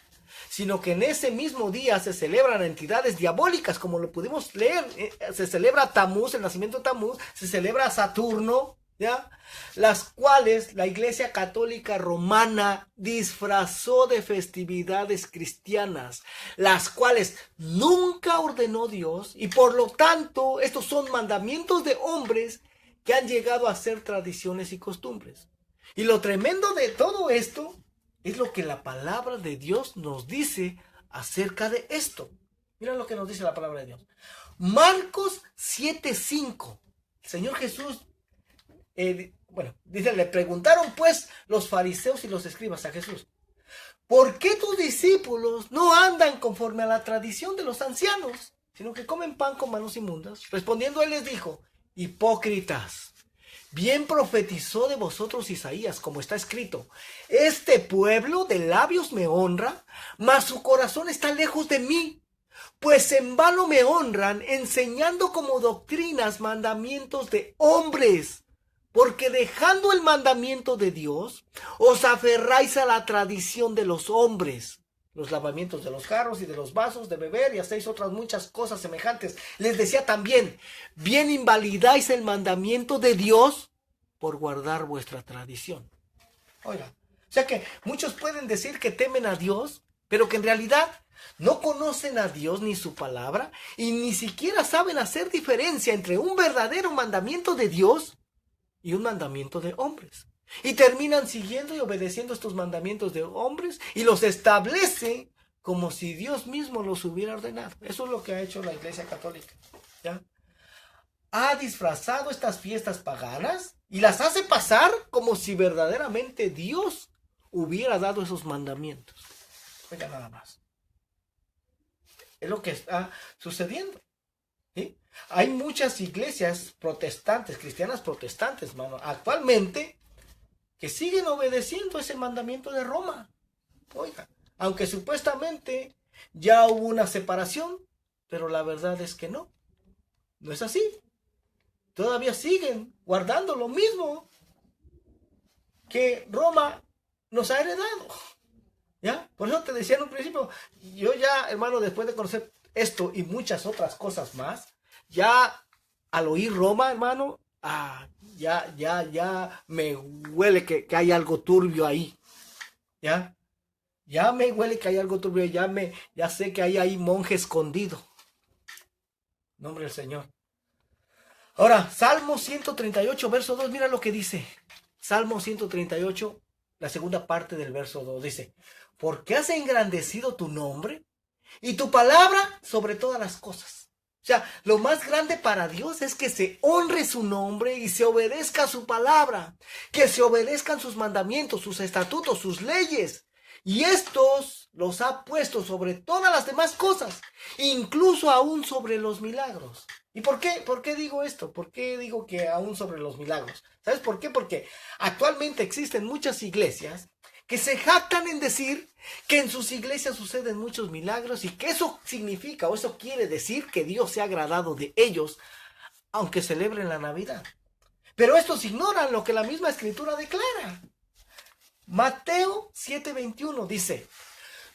sino que en ese mismo día se celebran entidades diabólicas, como lo pudimos leer. Se celebra Tamuz, el nacimiento de Tamuz, se celebra Saturno, ¿ya? Las cuales la Iglesia Católica Romana disfrazó de festividades cristianas, las cuales nunca ordenó Dios, y por lo tanto estos son mandamientos de hombres que han llegado a ser tradiciones y costumbres. Y lo tremendo de todo esto es lo que la palabra de Dios nos dice acerca de esto. Mira lo que nos dice la palabra de Dios. Marcos 7:5. El Señor Jesús, dice, le preguntaron pues los fariseos y los escribas a Jesús, ¿por qué tus discípulos no andan conforme a la tradición de los ancianos, sino que comen pan con manos inmundas? Respondiendo él les dijo, hipócritas. Bien profetizó de vosotros Isaías, como está escrito, este pueblo de labios me honra, mas su corazón está lejos de mí, pues en vano me honran, enseñando como doctrinas mandamientos de hombres, porque dejando el mandamiento de Dios, os aferráis a la tradición de los hombres, los lavamientos de los jarros y de los vasos de beber, y hacéis otras muchas cosas semejantes. Les decía también, bien invalidáis el mandamiento de Dios por guardar vuestra tradición. Oiga, o sea que muchos pueden decir que temen a Dios, pero que en realidad no conocen a Dios ni su palabra, y ni siquiera saben hacer diferencia entre un verdadero mandamiento de Dios y un mandamiento de hombres. Y terminan siguiendo y obedeciendo estos mandamientos de hombres y los establece como si Dios mismo los hubiera ordenado. Eso es lo que ha hecho la Iglesia Católica, ¿ya? Ha disfrazado estas fiestas paganas y las hace pasar como si verdaderamente Dios hubiera dado esos mandamientos. Oiga, nada más. Es lo que está sucediendo, ¿sí? Hay muchas iglesias protestantes, cristianas protestantes, hermano, actualmente, que siguen obedeciendo ese mandamiento de Roma. Oiga, aunque supuestamente ya hubo una separación, pero la verdad es que no. No es así. Todavía siguen guardando lo mismo que Roma nos ha heredado, ¿ya? Por eso te decía en un principio, yo ya, hermano, después de conocer esto y muchas otras cosas más, ya al oír Roma, hermano, ya me huele que hay algo turbio ahí, ¿ya? Ya me huele que hay algo turbio, ya sé que hay ahí monje escondido. Nombre del Señor. Ahora, Salmo 138, verso 2, mira lo que dice. Salmo 138, la segunda parte del verso 2, dice: ¿por qué has engrandecido tu nombre y tu palabra sobre todas las cosas? O sea, lo más grande para Dios es que se honre su nombre y se obedezca su palabra, que se obedezcan sus mandamientos, sus estatutos, sus leyes. Y estos los ha puesto sobre todas las demás cosas, incluso aún sobre los milagros. ¿Y por qué? ¿Por qué digo esto? ¿Por qué digo que aún sobre los milagros? ¿Sabes por qué? Porque actualmente existen muchas iglesias que se jactan en decir que en sus iglesias suceden muchos milagros y que eso significa o eso quiere decir que Dios se ha agradado de ellos, aunque celebren la Navidad. Pero estos ignoran lo que la misma Escritura declara. Mateo 7:21 dice: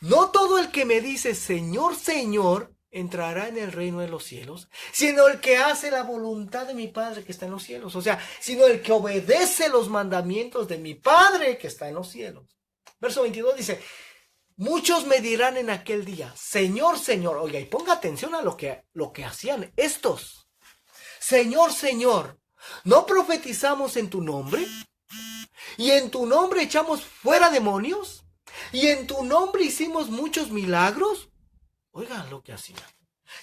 no todo el que me dice Señor, Señor, entrará en el reino de los cielos, sino el que hace la voluntad de mi Padre que está en los cielos. O sea, sino el que obedece los mandamientos de mi Padre que está en los cielos. Verso 22 dice: muchos me dirán en aquel día, Señor, Señor. Oiga, y ponga atención a lo que hacían estos. Señor, Señor, ¿no profetizamos en tu nombre? ¿Y en tu nombre echamos fuera demonios? ¿Y en tu nombre hicimos muchos milagros? Oigan lo que hacían.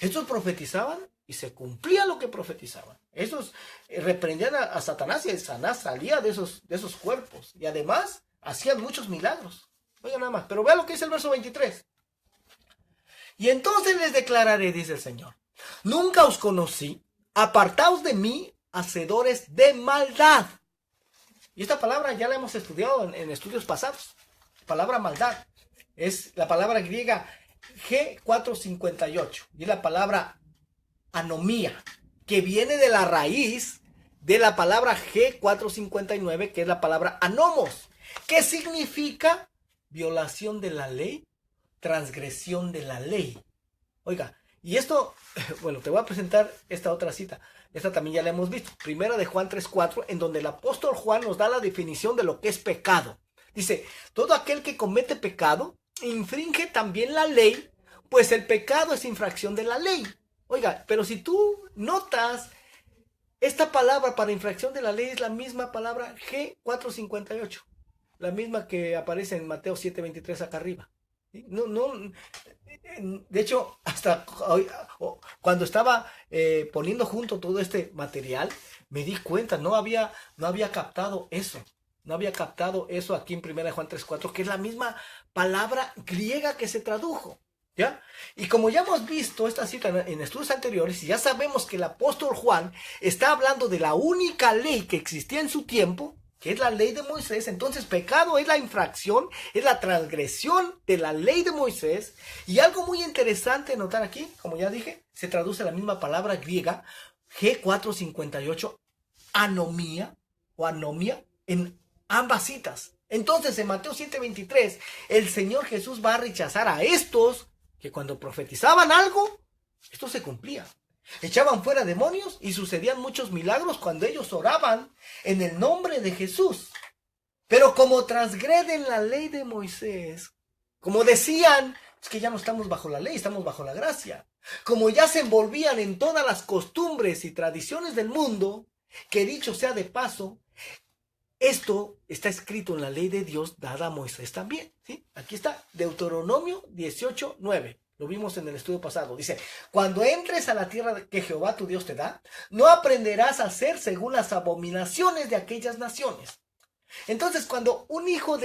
Estos profetizaban y se cumplía lo que profetizaban. Estos reprendían a Satanás y Satanás salía de esos cuerpos. Y además hacían muchos milagros. Oigan nada más. Pero vea lo que dice el verso 23. Y entonces les declararé, dice el Señor: nunca os conocí. Apartaos de mí, hacedores de maldad. Y esta palabra ya la hemos estudiado en estudios pasados. Palabra maldad es la palabra griega G458 y es la palabra anomía, que viene de la raíz de la palabra G459, que es la palabra anomos, que significa violación de la ley, transgresión de la ley. Oiga, y esto, bueno, te voy a presentar esta otra cita. Esta también ya la hemos visto. Primera de Juan 3:4, en donde el apóstol Juan nos da la definición de lo que es pecado. Dice: todo aquel que comete pecado infringe también la ley, pues el pecado es infracción de la ley. Oiga, pero si tú notas, esta palabra para infracción de la ley es la misma palabra G458, la misma que aparece en Mateo 7:23 acá arriba. De hecho, hasta hoy, cuando estaba poniendo junto todo este material, me di cuenta, no había captado eso. No había captado eso aquí en 1 Juan 3:4, que es la misma palabra griega que se tradujo, ¿ya? Y como ya hemos visto esta cita en estudios anteriores, y ya sabemos que el apóstol Juan está hablando de la única ley que existía en su tiempo, que es la ley de Moisés, entonces pecado es la infracción, es la transgresión de la ley de Moisés. Y algo muy interesante notar aquí, como ya dije, se traduce la misma palabra griega, G458, anomía o anomia, en ambas citas. Entonces en Mateo 7:23 el Señor Jesús va a rechazar a estos que cuando profetizaban algo, esto se cumplía. Echaban fuera demonios y sucedían muchos milagros cuando ellos oraban en el nombre de Jesús. Pero como transgreden la ley de Moisés, como decían, es que ya no estamos bajo la ley, estamos bajo la gracia. Como ya se envolvían en todas las costumbres y tradiciones del mundo, Que dicho sea de paso, esto está escrito en la ley de Dios dada a Moisés también, ¿sí? Aquí está, Deuteronomio 18:9. Lo vimos en el estudio pasado. Dice, cuando entres a la tierra que Jehová tu Dios te da, no aprenderás a hacer según las abominaciones de aquellas naciones. Entonces, cuando un hijo de